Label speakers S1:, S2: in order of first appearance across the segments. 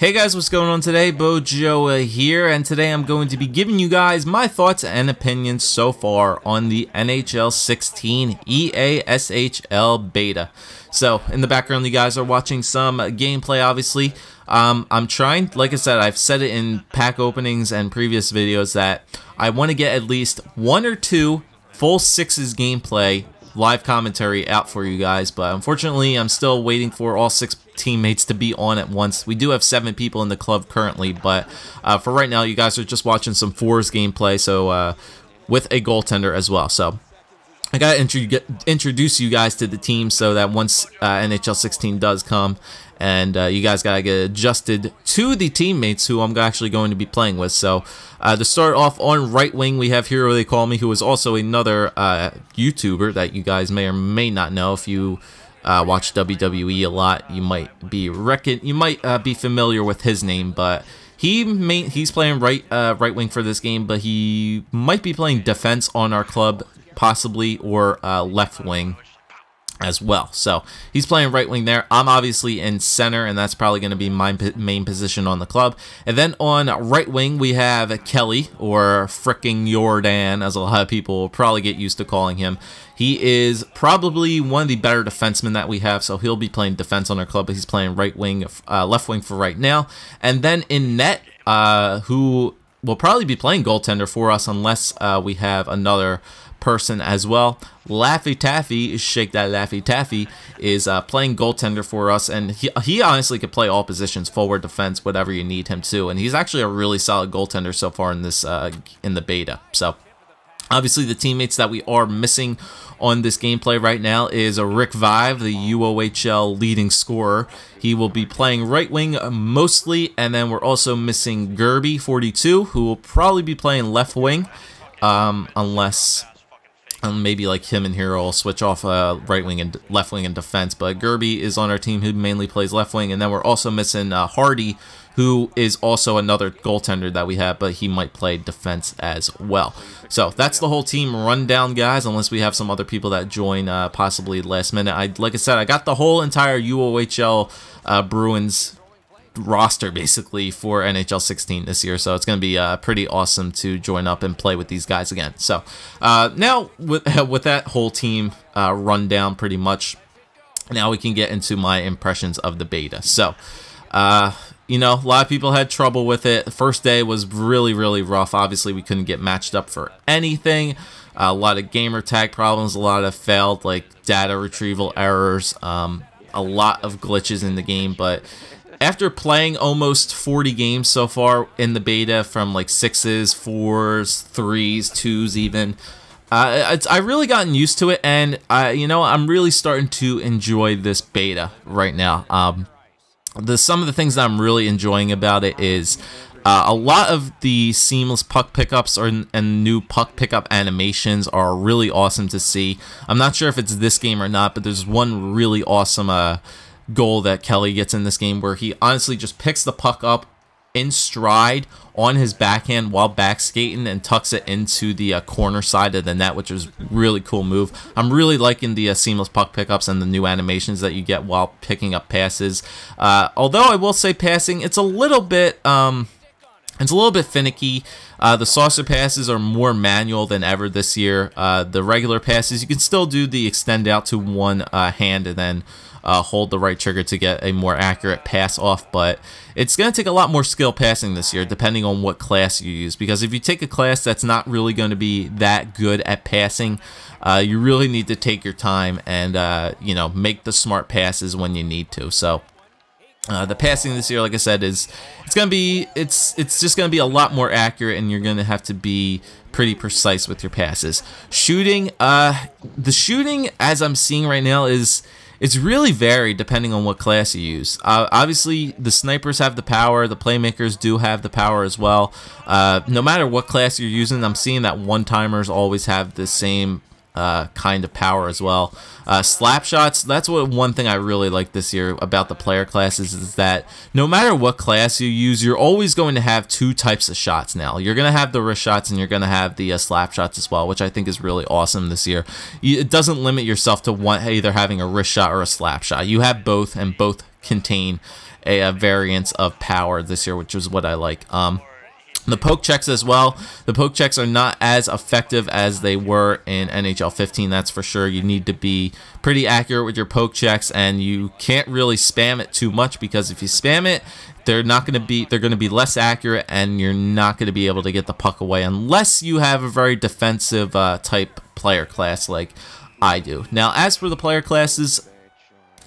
S1: Hey guys, what's going on today? Bojo here, and today I'm going to be giving you guys my thoughts and opinions so far on the NHL 16 EASHL beta. So, in the background, you guys are watching some gameplay, obviously. I'm trying, like I said, I've said it in pack openings and previous videos that I want to get at least 1 or 2 full sixes gameplay live commentary out for you guys, but unfortunately I'm still waiting for all 6 teammates to be on at once. We do have 7 people in the club currently, but for right now you guys are just watching some fours gameplay, so with a goaltender as well. So I gotta introduce you guys to the team so that once NHL 16 does come, and you guys gotta get adjusted to the teammates who I'm actually going to be playing with. So to start off, on right wing we have Hero They Call Me, who is also another YouTuber that you guys may or may not know. If you watch WWE a lot, you might be familiar with his name, but he's playing right wing for this game, but he might be playing defense on our club, possibly, or left wing as well. So he's playing right wing there. I'm obviously in center, and that's probably going to be my main position on the club. And then on right wing we have Kelly, or fricking Jordan, as a lot of people will probably get used to calling him. He is probably one of the better defensemen that we have, so he'll be playing defense on our club, but he's playing right wing, left wing for right now. And then in net, who will probably be playing goaltender for us unless we have another person as well. Laffy Taffy, Shake That Laffy Taffy, is playing goaltender for us, and he honestly could play all positions, forward, defense, whatever you need him to, and he's actually a really solid goaltender so far in this in the beta. So obviously the teammates that we are missing on this gameplay right now is Rick Vive, the UOHL leading scorer. He will be playing right wing mostly, and then we're also missing Gerby, 42, who will probably be playing left wing, unless maybe like him and Hero will switch off right wing and left wing and defense. But Gerby is on our team, who mainly plays left wing, and then we're also missing Hardy, who is also another goaltender that we have, but he might play defense as well. So that's the whole team rundown, guys, unless we have some other people that join possibly last minute. Like I said, I got the whole entire UOHL Bruins roster basically for NHL 16 this year, so it's going to be pretty awesome to join up and play with these guys again. So now with that whole team rundown pretty much, now we can get into my impressions of the beta. So you know, a lot of people had trouble with it. The first day was really rough. Obviously we couldn't get matched up for anything. A lot of gamer tag problems, a lot of failed like data retrieval errors, a lot of glitches in the game. But after playing almost 40 games so far in the beta, from like 6s, 4s, 3s, 2s even, I really gotten used to it, and you know, I'm really starting to enjoy this beta right now. Some of the things that I'm really enjoying about it is a lot of the seamless puck pickups and new puck pickup animations are really awesome to see. I'm not sure if it's this game or not, but there's one really awesome goal that Kelly gets in this game where he honestly just picks the puck up in stride on his backhand while back skating and tucks it into the corner side of the net, which is really cool move. I'm really liking the seamless puck pickups and the new animations that you get while picking up passes. Although I will say passing, it's a little bit finicky. The saucer passes are more manual than ever this year. The regular passes, you can still do the extend out to one hand and then hold the right trigger to get a more accurate pass off, but it's going to take a lot more skill passing this year depending on what class you use, because if you take a class that's not really going to be that good at passing, you really need to take your time and you know, make the smart passes when you need to. So the passing this year, like I said, it's just going to be a lot more accurate, and you're going to have to be pretty precise with your passes. Shooting, the shooting as I'm seeing right now it's really varied depending on what class you use. Obviously, the snipers have the power. The playmakers do have the power as well. No matter what class you're using, I'm seeing that one-timers always have the same kind of power as well. Slap shots, that's one thing I really like this year about the player classes, is that no matter what class you use, you're always going to have 2 types of shots now. You're going to have the wrist shots and you're going to have the slap shots as well, which I think is really awesome this year. It doesn't limit yourself to either having a wrist shot or a slap shot. You have both, and both contain a variance of power this year, which is what I like. The poke checks as well. The poke checks are not as effective as they were in NHL 15, that's for sure. You need to be pretty accurate with your poke checks, and you can't really spam it too much, because if you spam it, they're going to be less accurate, and you're not going to be able to get the puck away unless you have a very defensive type player class like I do. Now, as for the player classes,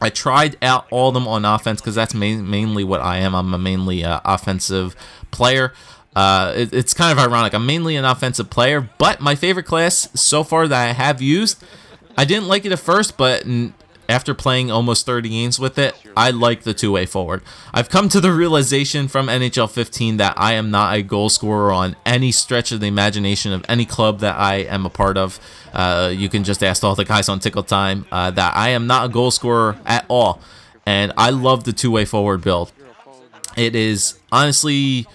S1: I tried out all of them on offense because that's mainly what I am. I'm a mainly offensive player. It's kind of ironic. I'm mainly an offensive player, but my favorite class so far that I have used, I didn't like it at first, but after playing almost 30 games with it, I like the two-way forward. I've come to the realization from NHL 15 that I am not a goal scorer on any stretch of the imagination of any club that I am a part of. You can just ask all the guys on Tickle Time that I am not a goal scorer at all, and I love the two-way forward build. It is honestly,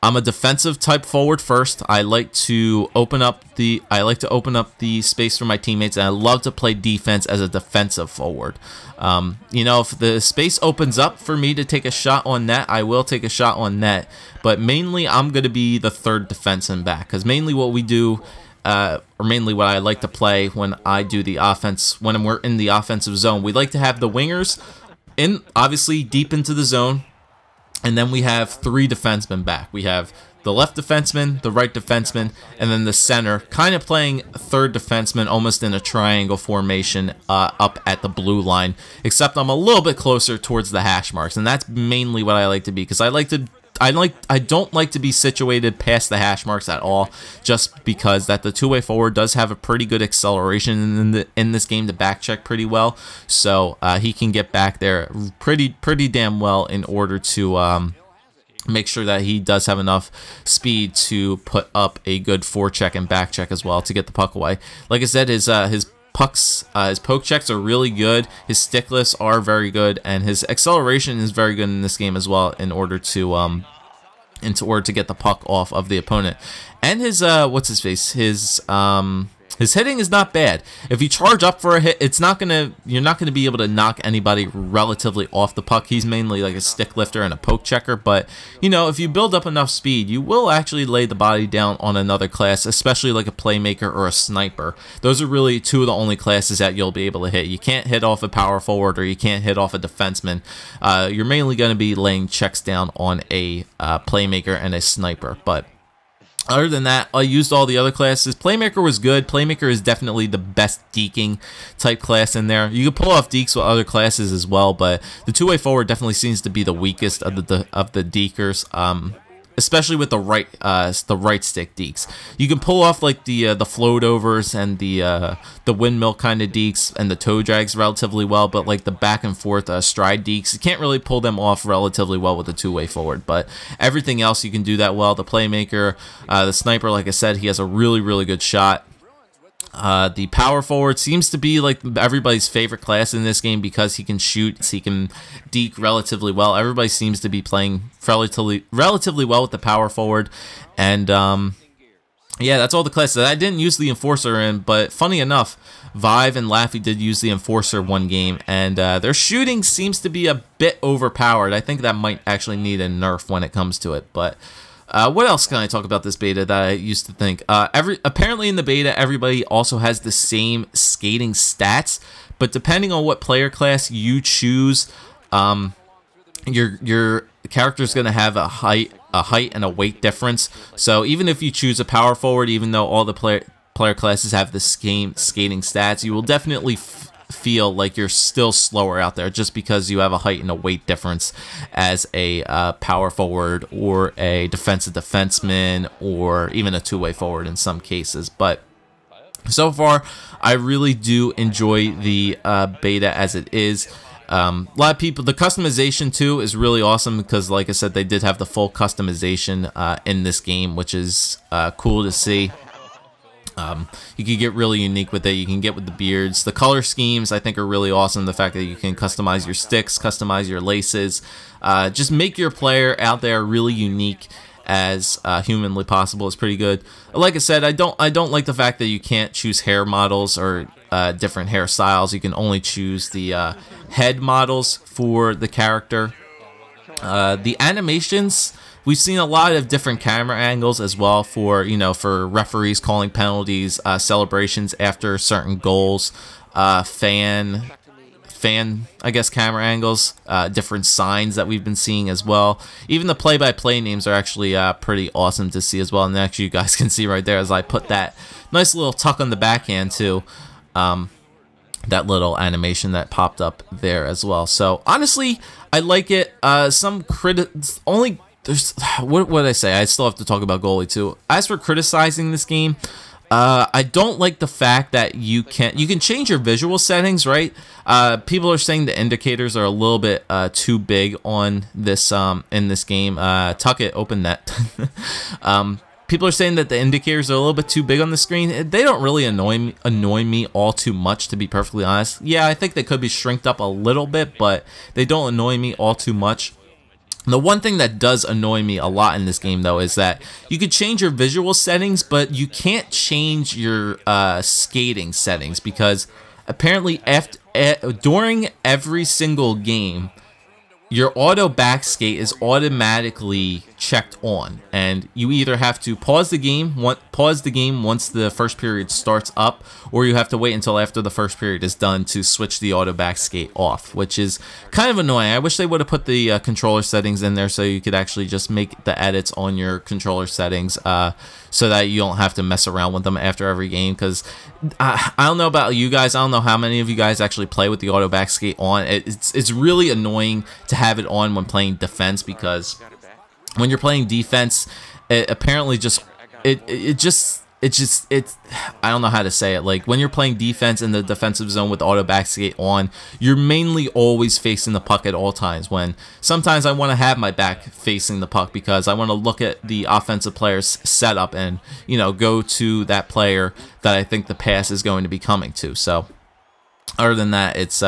S1: I'm a defensive type forward first. I like to open up the space for my teammates, and I love to play defense as a defensive forward. You know, if the space opens up for me to take a shot on net, I will take a shot on net. But mainly, I'm going to be the third defenseman back, because mainly what we do, or mainly what I like to play when I do the offense, when we're in the offensive zone, we like to have the wingers in, obviously deep into the zone. And then we have three defensemen back. We have the left defenseman, the right defenseman, and then the center, kind of playing third defenseman almost in a triangle formation up at the blue line, except I'm a little bit closer towards the hash marks, and that's mainly what I like to be, because I don't like to be situated past the hash marks at all, just because that the two-way forward does have a pretty good acceleration in this game to back check pretty well, so he can get back there pretty damn well in order to make sure that he does have enough speed to put up a good forecheck and back check as well to get the puck away. Like I said, his poke checks are really good, his stick lifts are very good, and his acceleration is very good in this game as well in order to get the puck off of the opponent. And his his hitting is not bad. If you charge up for a hit, you're not gonna be able to knock anybody relatively off the puck. He's mainly like a stick lifter and a poke checker, but you know, if you build up enough speed, you will actually lay the body down on another class, especially like a playmaker or a sniper. Those are really two of the only classes that you'll be able to hit. You can't hit off a power forward, or you can't hit off a defenseman. You're mainly going to be laying checks down on a playmaker and a sniper, but other than that, I used all the other classes. Playmaker was good. Playmaker is definitely the best deking type class in there. You can pull off dekes with other classes as well, but the two-way forward definitely seems to be the weakest of the dekers. Especially with the right stick dekes. You can pull off like the float overs and the windmill kind of dekes and the toe drags relatively well, but like the back and forth stride dekes, you can't really pull them off relatively well with the two-way forward. But everything else you can do that well. The playmaker, the sniper, like I said, he has a really good shot. The power forward seems to be like everybody's favorite class in this game because he can shoot, he can deke relatively well. Everybody seems to be playing relatively well with the power forward, and yeah, that's all the classes. I didn't use the enforcer in, but funny enough, Vive and Laffy did use the enforcer one game, and their shooting seems to be a bit overpowered. I think that might actually need a nerf when it comes to it, but what else can I talk about this beta that I used to think? Apparently in the beta, everybody also has the same skating stats, but depending on what player class you choose, your character's going to have a height and a weight difference. So even if you choose a power forward, even though all the player classes have the same skating stats, you will definitely feel like you're still slower out there just because you have a height and a weight difference as a power forward or a defensive defenseman or even a two-way forward in some cases. But so far, I really do enjoy the beta as it is. A lot of people, the customization too is really awesome because, like I said, they did have the full customization in this game, which is cool to see. You can get really unique with it. You can get with the beards. The color schemes, I think, are really awesome. The fact that you can customize your sticks, customize your laces, just make your player out there really unique as humanly possible is pretty good. Like I said, I don't like the fact that you can't choose hair models or different hairstyles. You can only choose the head models for the character. The animations, we've seen a lot of different camera angles as well for, for referees calling penalties, celebrations after certain goals, fan, I guess, camera angles, different signs that we've been seeing as well. Even the play-by-play names are actually pretty awesome to see as well. And actually, you guys can see right there as I put that nice little tuck on the backhand too. That little animation that popped up there as well. So honestly, I like it. Some there's what would I say? I still have to talk about goalie too. As for criticizing this game, I don't like the fact that you can change your visual settings, right? People are saying the indicators are a little bit too big on this in this game. Tuck it, open net. People are saying that the indicators are a little bit too big on the screen. They don't really annoy me all too much, to be perfectly honest. Yeah, I think they could be shrinked up a little bit, but they don't annoy me all too much. The one thing that does annoy me a lot in this game, though, is that you could change your visual settings, but you can't change your skating settings, because apparently during every single game, your auto back skate is automatically checked on, and you either have to pause the game once the first period starts up, or you have to wait until after the first period is done to switch the auto back skate off, which is kind of annoying. I wish they would have put the controller settings in there so you could actually just make the edits on your controller settings, so that you don't have to mess around with them after every game. Because I don't know about you guys, I don't know how many of you guys actually play with the auto back skate on. It's really annoying to have it on when playing defense, because when you're playing defense, it apparently just I don't know how to say it. Like, when you're playing defense in the defensive zone with auto back skate on, you're mainly always facing the puck at all times, when sometimes I want to have my back facing the puck because I want to look at the offensive player's setup and, go to that player that I think the pass is going to be coming to. So other than that, it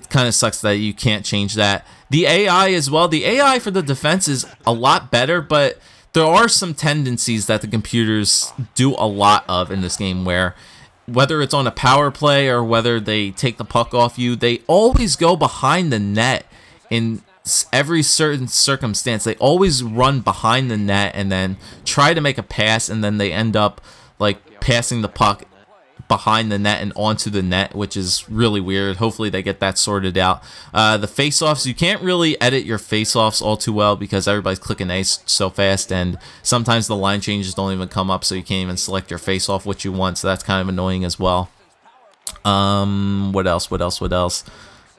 S1: kind of sucks that you can't change that. The AI as well. The AI for the defense is a lot better, but there are some tendencies that the computers do a lot of in this game, where whether it's on a power play or whether they take the puck off you, they always go behind the net in every certain circumstance. They always run behind the net and then try to make a pass, and then they end up like passing the puck behind the net and onto the net, which is really weird. Hopefully they get that sorted out. The face-offs, you can't really edit your face-offs all too well because everybody's clicking A so fast, and sometimes the line changes don't even come up, so you can't even select your face-off what you want, so that's kind of annoying as well. What else?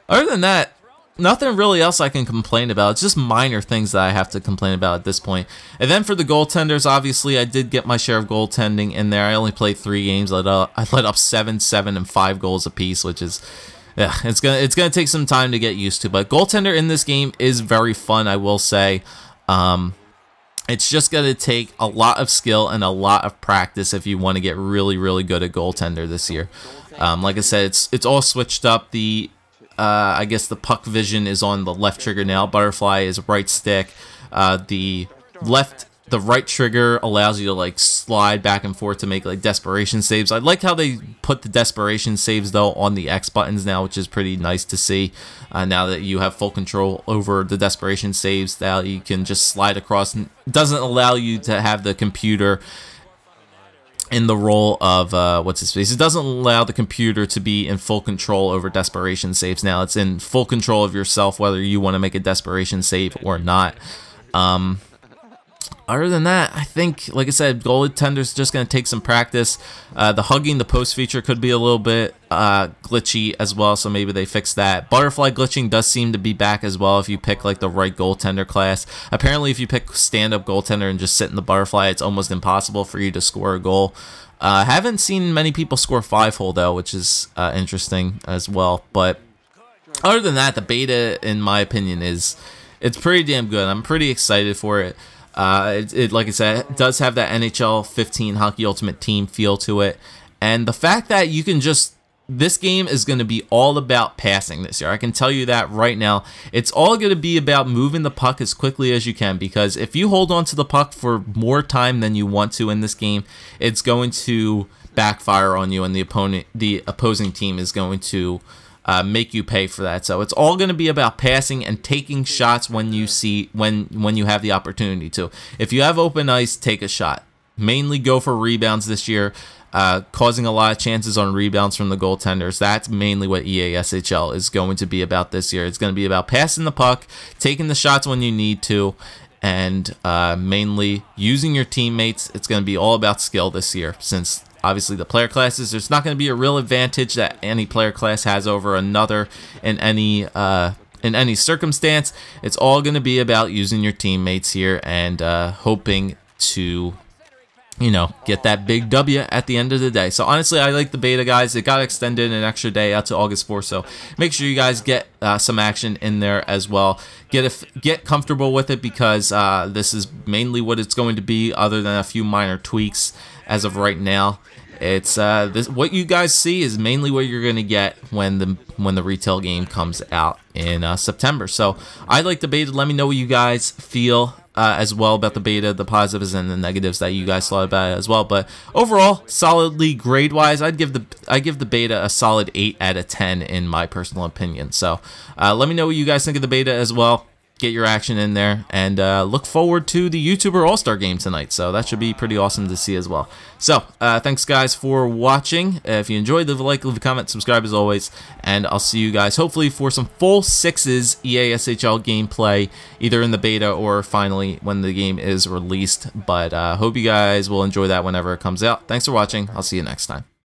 S1: Other than that, nothing really else I can complain about. It's just minor things that I have to complain about at this point. And then for the goaltenders, obviously I did get my share of goaltending in there. I only played 3 games. I let up 7, and 5 goals apiece, which is, yeah, it's gonna take some time to get used to. But goaltender in this game is very fun, I will say. It's just gonna take a lot of skill and a lot of practice if you want to get really, really good at goaltender this year. Like I said, it's all switched up. I guess the puck vision is on the left trigger now. Butterfly is right stick. The right trigger allows you to like slide back and forth to make like desperation saves. I like how they put the desperation saves though on the X buttons now, which is pretty nice to see. Now that you have full control over the desperation saves, that you can just slide across. It doesn't allow you to have the computer in the role of, it doesn't allow the computer to be in full control over desperation saves now. It's in full control of yourself whether you want to make a desperation save or not. Other than that, I think, like I said, goaltender's just going to take some practice. The hugging the post feature could be a little bit glitchy as well, so maybe they fix that. Butterfly glitching does seem to be back as well if you pick like the right goaltender class. Apparently, if you pick stand-up goaltender and just sit in the butterfly, it's almost impossible for you to score a goal. Haven't seen many people score 5-hole though, which is interesting as well. But other than that, the beta, in my opinion, it's pretty damn good. I'm pretty excited for it. Like I said, it does have that NHL 15 Hockey Ultimate Team feel to it, and the fact that you can just, this game is going to be all about passing this year. I can tell you that right now. It's all going to be about moving the puck as quickly as you can, because if you hold on to the puck for more time than you want to in this game, it's going to backfire on you, and the opposing team is going to make you pay for that. So it's all going to be about passing and taking shots when you have the opportunity to. If you have open ice, take a shot. Mainly go for rebounds this year, causing a lot of chances on rebounds from the goaltenders. That's mainly what EASHL is going to be about this year. It's going to be about passing the puck, taking the shots when you need to, and mainly using your teammates. It's going to be all about skill this year, since obviously the player classes, there's not going to be a real advantage that any player class has over another in any circumstance. It's all going to be about using your teammates here and hoping to, you know, get that big W at the end of the day. So honestly, I like the beta, guys. It got extended an extra day out to August 4th, so make sure you guys get some action in there as well. Get comfortable with it, because this is mainly what it's going to be, other than a few minor tweaks as of right now. It's what you guys see is mainly what you're going to get when the retail game comes out in September. So I like the beta. Let me know what you guys feel as well about the beta, the positives and the negatives that you guys thought about it as well. But overall, solidly grade-wise, I give the beta a solid 8 out of 10 in my personal opinion. So let me know what you guys think of the beta as well. Get your action in there, and look forward to the YouTuber All-Star game tonight. So that should be pretty awesome to see as well. So thanks guys for watching. If you enjoyed, leave a like, leave a comment, subscribe as always, and I'll see you guys hopefully for some full sixes EASHL gameplay, either in the beta or finally when the game is released. But hope you guys will enjoy that whenever it comes out. Thanks for watching. I'll see you next time.